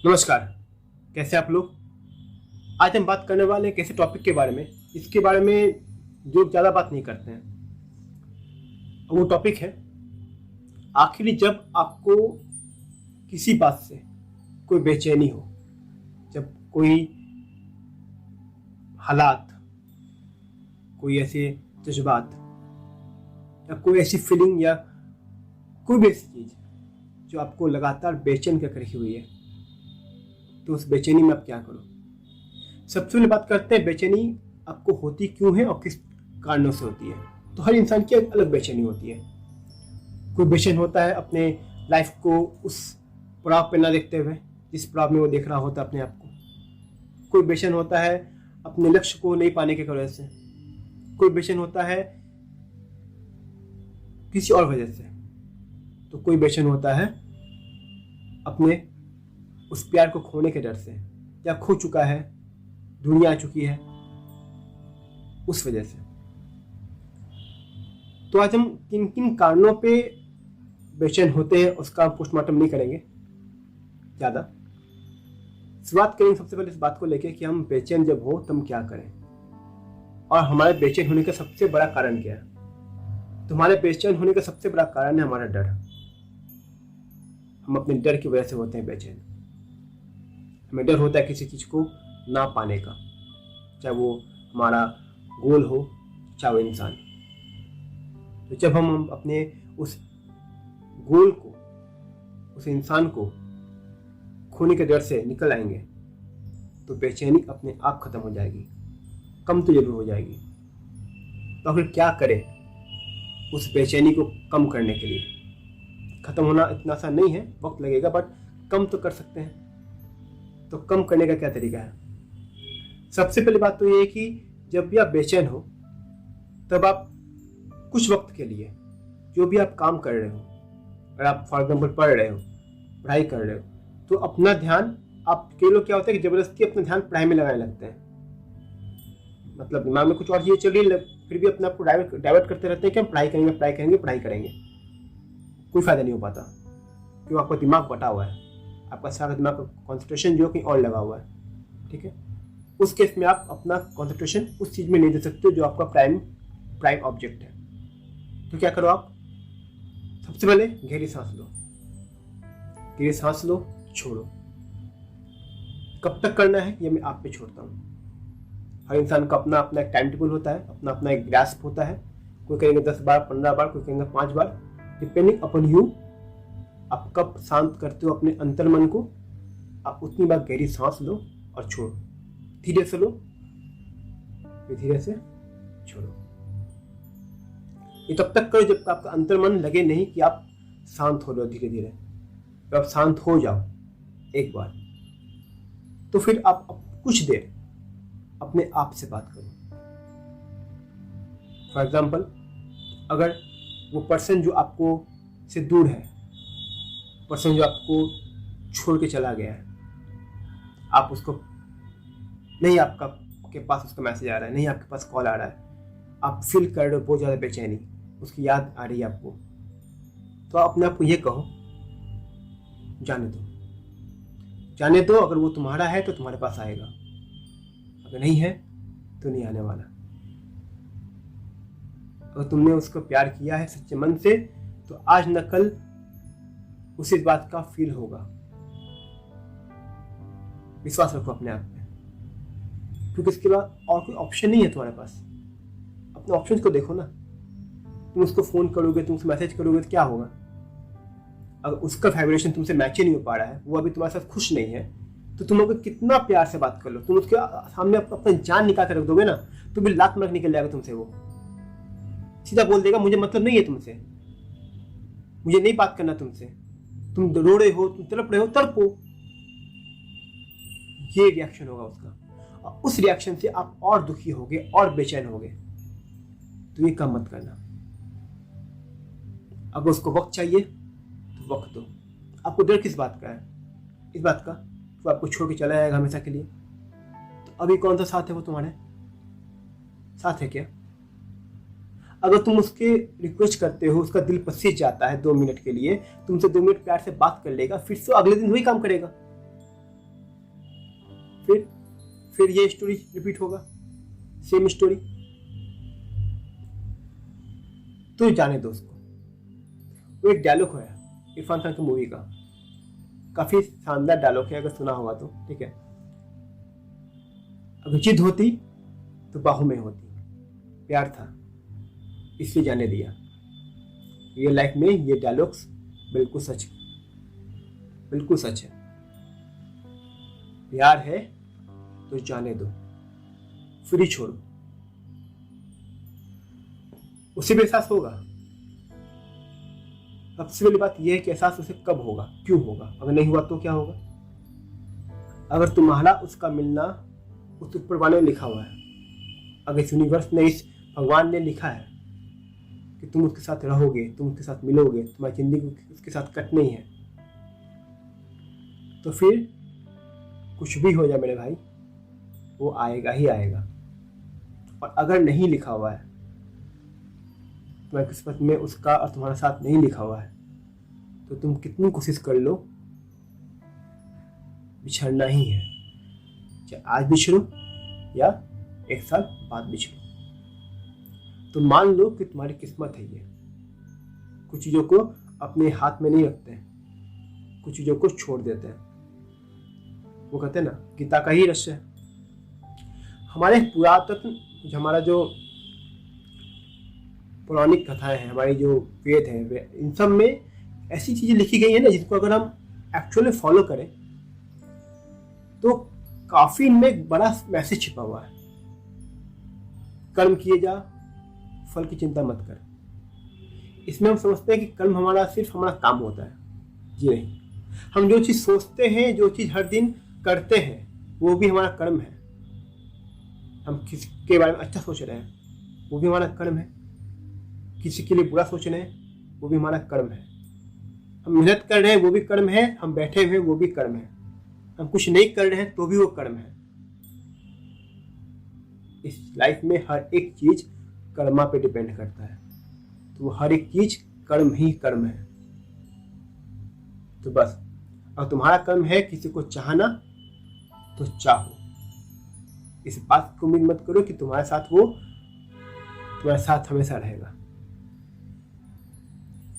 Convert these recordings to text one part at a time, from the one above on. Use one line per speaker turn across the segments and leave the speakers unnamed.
नमस्कार। कैसे आप लोग। आज हम बात करने वाले हैं कैसे टॉपिक के बारे में, इसके बारे में जो ज़्यादा बात नहीं करते हैं। वो टॉपिक है, आखिर जब आपको किसी बात से कोई बेचैनी हो, जब कोई हालात, कोई ऐसे जज्बात या कोई ऐसी फीलिंग या कोई भी ऐसी चीज़ जो आपको लगातार बेचैन कर रखी हुई है, तो उस बेचैनी में आप क्या करो। सबसे पहले बात करते हैं बेचैनी आपको होती क्यों है और किस कारणों से होती है। तो हर इंसान की एक अलग बेचैनी होती है। कोई बेचैन होता है अपने लाइफ को उस पड़ाव पे ना देखते हुए जिस पड़ाव में वो देख रहा होता है अपने आप को। कोई बेचैन होता है अपने लक्ष्य को नहीं पाने के वजह से। कोई बेचैन होता है किसी और वजह से। तो कोई बेचैन होता है अपने उस प्यार को खोने के डर से, या खो चुका है, दुनिया आ चुकी है, उस वजह से। तो आज हम किन किन कारणों पे बेचैन होते हैं उसका पोस्टमार्टम नहीं करेंगे ज़्यादा। शुरुआत करेंगे सबसे पहले इस बात को लेके कि हम बेचैन जब हो तब क्या करें, और हमारे बेचैन होने का सबसे बड़ा कारण क्या है। तुम्हारे बेचैन होने का सबसे बड़ा कारण है हमारा डर। हम अपने डर की वजह से होते हैं बेचैन। हमें डर होता है किसी चीज़ को ना पाने का, चाहे वो हमारा गोल हो, चाहे वो इंसान। तो जब हम अपने उस गोल को, उस इंसान को खोने के डर से निकल आएंगे तो बेचैनी अपने आप खत्म हो जाएगी, कम तो जरूर हो जाएगी। तो आखिर क्या करें उस बेचैनी को कम करने के लिए। खत्म होना इतना आसान नहीं है, वक्त लगेगा, बट कम तो कर सकते हैं। तो कम करने का क्या तरीका है। सबसे पहली बात तो ये है कि जब भी आप बेचैन हो तब आप कुछ वक्त के लिए जो भी आप काम कर रहे हो, अगर आप फॉर एग्जाम्पल पढ़ रहे हो, पढ़ाई कर रहे हो, तो अपना ध्यान, आप कई लोग क्या होता है कि जबरदस्ती अपना ध्यान पढ़ाई में लगाने लगते हैं। मतलब दिमाग में कुछ और चीज़ें चल रही, फिर भी अपने आप को डाइवर्ट करते रहते हैं कि हम पढ़ाई करेंगे, पढ़ाई करेंगे, पढ़ाई करेंगे। कोई फायदा नहीं हो पाता, क्यों? आपका दिमाग बटा हुआ है, आपका सारा दिमाग का कॉन्सेंट्रेशन जो कहीं और लगा हुआ है। ठीक है, उस केस में आप अपना कॉन्सेंट्रेशन उस चीज़ में नहीं दे सकते जो आपका प्राइम ऑब्जेक्ट है। तो क्या करो आप, सबसे पहले गहरी सांस लो, गहरी सांस लो, छोड़ो। कब तक करना है ये मैं आप पे छोड़ता हूँ। हर इंसान का अपना अपना एक टाइम टेबल होता है, अपना अपना एक ग्रास्प होता है। कोई कहेंगे 10 बार, 15 बार, कोई कहेंगे 5 बार, डिपेंडिंग अपॉन यू। आप कब शांत करते हो अपने अंतर मन को, आप उतनी बार गहरी सांस लो और छोड़ो। धीरे से लो, फिर धीरे से छोड़ो। ये तब तक करो जब तक आपका अंतर मन लगे नहीं कि आप शांत हो रहे हो। धीरे धीरे जब आप शांत हो जाओ एक बार, तो फिर आप कुछ देर अपने आप से बात करो। फॉर एग्जाम्पल, अगर वो पर्सन जो आपको से दूर है, पर्सन जो आपको छोड़ के चला गया है, आप उसको नहीं, आपके पास उसका मैसेज आ रहा है, नहीं आपके पास कॉल आ रहा है, आप फील कर रहे हो बहुत ज़्यादा बेचैनी, उसकी याद आ रही है आपको, तो आप अपने आप को ये कहो, जाने दो, जाने दो। अगर वो तुम्हारा है तो तुम्हारे पास आएगा, अगर नहीं है तो नहीं आने वाला। अगर तुमने उसको प्यार किया है सच्चे मन से, तो आज न कल उसी बात का फील होगा। विश्वास रखो अपने आप में, क्योंकि इसके बाद और कोई ऑप्शन नहीं है तुम्हारे पास। अपने ऑप्शंस को देखो ना। तुम उसको फोन करोगे, तुम उसको मैसेज करोगे तो क्या होगा। अगर उसका वाइब्रेशन तुमसे मैच ही नहीं हो पा रहा है, वो अभी तुम्हारे साथ खुश नहीं है, तो तुम अगर कितना प्यार से बात कर लो, तुम उसके सामने अपना जान निकाल कर रख दोगे ना, तो भी लात मार निकल जाएगा तुमसे। वो सीधा बोल देगा मुझे मतलब नहीं है तुमसे, मुझे नहीं बात करना तुमसे, तुम रो रहे हो, तुम तड़प रहे हो, तड़पो। ये रिएक्शन होगा उसका, और उस रिएक्शन से आप और दुखी होगे और बेचैन होगे। तो ये काम मत करना। अगर उसको वक्त चाहिए तो वक्त दो। आपको डर किस बात का है? इस बात का वो आपको छोड़ के चला जाएगा हमेशा के लिए। तो अभी कौन सा साथ है वो तुम्हारे साथ है क्या? अगर तुम उसके रिक्वेस्ट करते हो, उसका दिल पसीज जाता है 2 मिनट के लिए, तुमसे 2 मिनट प्यार से बात कर लेगा, फिर से अगले दिन वही काम करेगा। फिर ये स्टोरी रिपीट होगा, सेम स्टोरी। तो जाने दो उसको। वो एक डायलॉग है इरफान खान की मूवी का, काफी शानदार डायलॉग है, अगर सुना होगा तो, ठीक है। अगर जिद होती तो बाहों में होती, प्यार था इसलिए जाने दिया। रियल लाइफ में ये डायलॉग्स बिल्कुल सच, बिल्कुल सच है। प्यार है तो जाने दो, फ्री छोड़ो, उसे भी एहसास होगा। सबसे पहली बात यह है कि एहसास उसे कब होगा, क्यों होगा, अगर नहीं हुआ तो क्या होगा। अगर तुम्हारा उसका मिलना उस ऊपर वाले ने लिखा हुआ है, अगर इस यूनिवर्स ने, इस भगवान ने लिखा है कि तुम उसके साथ रहोगे, तुम उसके साथ मिलोगे, तुम्हारी जिंदगी उसके साथ कटनी है, तो फिर कुछ भी हो जाए मेरे भाई, वो आएगा ही आएगा। और अगर नहीं लिखा हुआ है, तुम्हारी किस्मत में उसका और तुम्हारा साथ नहीं लिखा हुआ है, तो तुम कितनी कोशिश कर लो, बिछड़ना ही है। चाहे आज बिछड़ो या एक साल बाद बिछड़ो। तो मान लो कि तुम्हारी किस्मत है ये। कुछ चीजों को अपने हाथ में नहीं रखते हैं, कुछ चीजों को छोड़ देते हैं। वो कहते हैं ना, गीता का ही रहस्य है। हमारे पुरातन, हमारा जो पौराणिक कथाएं हैं, हमारी जो वेद है, इन सब में ऐसी चीजें लिखी गई है ना, जिसको अगर हम एक्चुअली फॉलो करें तो काफी इनमें एक बड़ा मैसेज छिपा हुआ है। कर्म किए जा, फल की चिंता मत कर। इसमें हम समझते हैं कि कर्म हमारा सिर्फ हमारा काम होता है। जी नहीं, हम जो चीज सोचते हैं, जो चीज हर दिन करते हैं, वो भी हमारा कर्म है। हम किसके बारे में अच्छा सोच रहे हैं, वो भी हमारा कर्म है। किसी के लिए बुरा सोच रहे हैं, वो भी हमारा कर्म है। हम मेहनत कर रहे हैं, वो भी कर्म है। हम बैठे हुए, वो भी कर्म है। हम कुछ नहीं कर रहे हैं तो भी वो कर्म है। इस लाइफ में हर एक चीज कर्मा पे डिपेंड करता है, तो वो हर एक चीज कर्म ही कर्म है। तो बस, और तुम्हारा कर्म है किसी को चाहना, तो चाहो। इस बात को उम्मीद मत करो कि तुम्हारे साथ वो तुम्हारे साथ हमेशा रहेगा।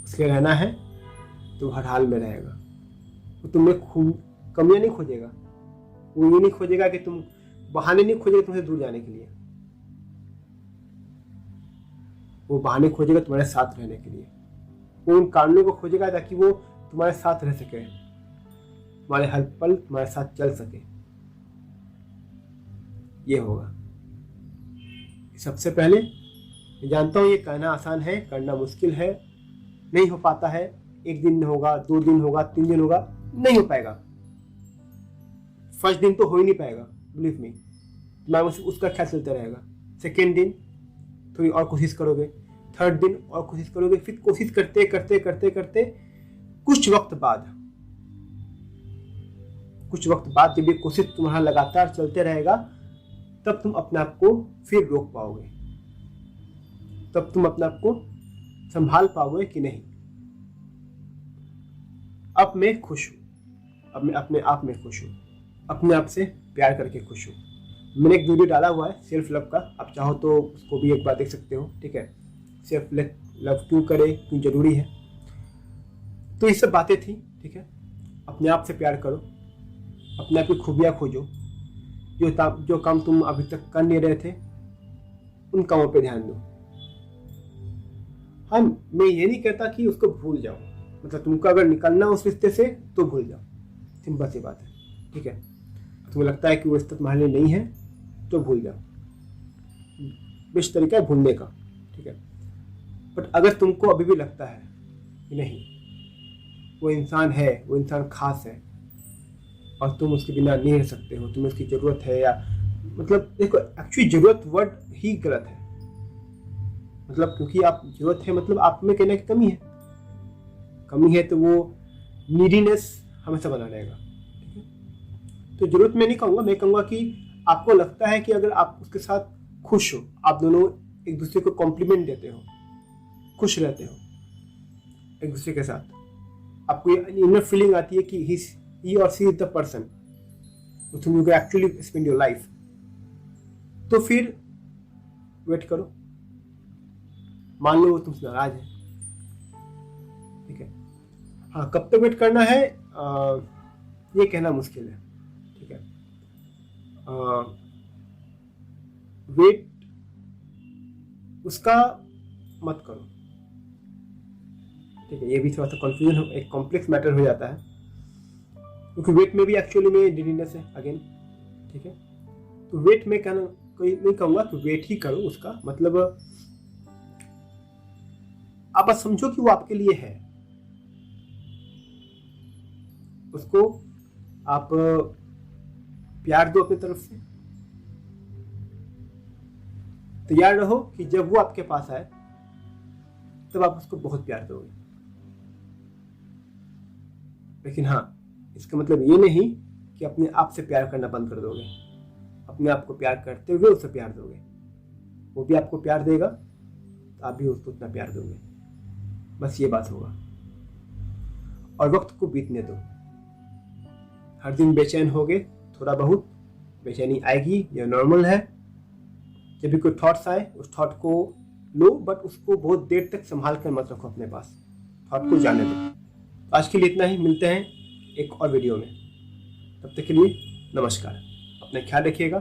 उसके रहना है तो हर हाल में रहेगा। वो तुम्हें कमियां नहीं खोजेगा। वो ये नहीं खोजेगा कि तुम, बहाने नहीं खोजेगा तुमसे दूर जाने के लिए। वो बहाने खोजेगा तुम्हारे साथ रहने के लिए। वो उन कारणों को खोजेगा ताकि वो तुम्हारे साथ रह सके, तुम्हारे हर पल तुम्हारे साथ चल सके। ये होगा। सबसे पहले मैं जानता हूं ये कहना आसान है, करना मुश्किल है, नहीं हो पाता है। एक दिन होगा, 2 दिन होगा, 3 दिन होगा, नहीं हो पाएगा। फर्स्ट दिन तो हो ही नहीं पाएगा, बिलीव मी। मैं उसका ख्याल चलता रहेगा। सेकेंड दिन थोड़ी और कोशिश करोगे, थर्ड दिन और कोशिश करोगे, फिर कोशिश करते करते करते करते कुछ वक्त बाद जब ये कोशिश तुम्हारा लगातार चलते रहेगा, तब तुम अपने आप को फिर रोक पाओगे। तब तुम अपने आप को संभाल पाओगे कि नहीं, अब मैं खुश हूं, अब मैं अपने आप में खुश हूं, अपने आप से प्यार करके खुश हूं। मैंने एक वीडियो डाला हुआ है सेल्फ लव का, आप चाहो तो उसको भी एक बार देख सकते हो, ठीक है। सेल्फ लव क्यों करें, क्यों जरूरी है, तो ये सब बातें थी, ठीक है। अपने आप से प्यार करो, अपने आप की खूबियां खोजो। जो काम तुम अभी तक कर नहीं रहे थे, उन कामों पे ध्यान दो। हाँ, मैं ये नहीं कहता कि उसको भूल जाओ, मतलब तुमको अगर निकलना उस रिश्ते से तो भूल जाओ, सिंपल सी बात है, ठीक है। तुम्हें लगता है कि वो रिश्ता तुम्हारे लिए नहीं है तो भूल जाओ, बेस्ट तरीका है भूलने का, ठीक है। बट अगर तुमको अभी भी लगता है कि नहीं, वो इंसान है, वो इंसान खास है और तुम उसके बिना नहीं रह सकते हो, तुम्हें उसकी ज़रूरत है, या मतलब देखो एक्चुअली ज़रूरत वर्ड ही गलत है। मतलब क्योंकि आप ज़रूरत है मतलब आप में कहने की कमी है तो वो नीडीनेस हमेशा बना रहेगा, ठीक है। तो ज़रूरत मैं नहीं कहूँगा, मैं कहूँगा कि आपको लगता है कि अगर आप उसके साथ खुश हो, आप दोनों एक दूसरे को कॉम्प्लीमेंट देते हो, खुश रहते हो एक दूसरे के साथ, आपको ये इनर फीलिंग आती है कि ही और she is the person with whom you can actually spend your life, तो फिर वेट करो। मान लो वो तुमसे नाराज है, ठीक है। हाँ, कब तक वेट करना है ये कहना मुश्किल है, ठीक है। वेट उसका मत करो, ठीक है। ये भी थोड़ा सा कंफ्यूजन हो, एक कॉम्प्लेक्स मैटर हो जाता है, क्योंकि वेट में भी एक्चुअली में डिडीनेस है अगेन, ठीक है। तो वेट में कहना कोई नहीं कहूँगा कि वेट ही करो, उसका मतलब आप बस समझो कि वो आपके लिए है, उसको आप प्यार दो अपनी तरफ से। तैयार रहो कि जब वो आपके पास आए तब आप उसको बहुत प्यार दोगे। लेकिन हाँ, इसका मतलब ये नहीं कि अपने आप से प्यार करना बंद कर दोगे। अपने आप को प्यार करते हुए उसे प्यार दोगे, वो भी आपको प्यार देगा तो आप भी उसको उतना प्यार दोगे। बस ये बात होगा। और वक्त को बीतने दो। हर दिन बेचैन होगे, थोड़ा बहुत बेचैनी आएगी, यह नॉर्मल है। जब भी कोई थॉट्स आए उस थॉट को लो, बट उसको बहुत देर तक संभाल कर मत रखो अपने पास, थॉट को जाने दो। आज के लिए इतना ही, मिलते हैं एक और वीडियो में। तब तक के लिए नमस्कार, अपना ख्याल रखिएगा।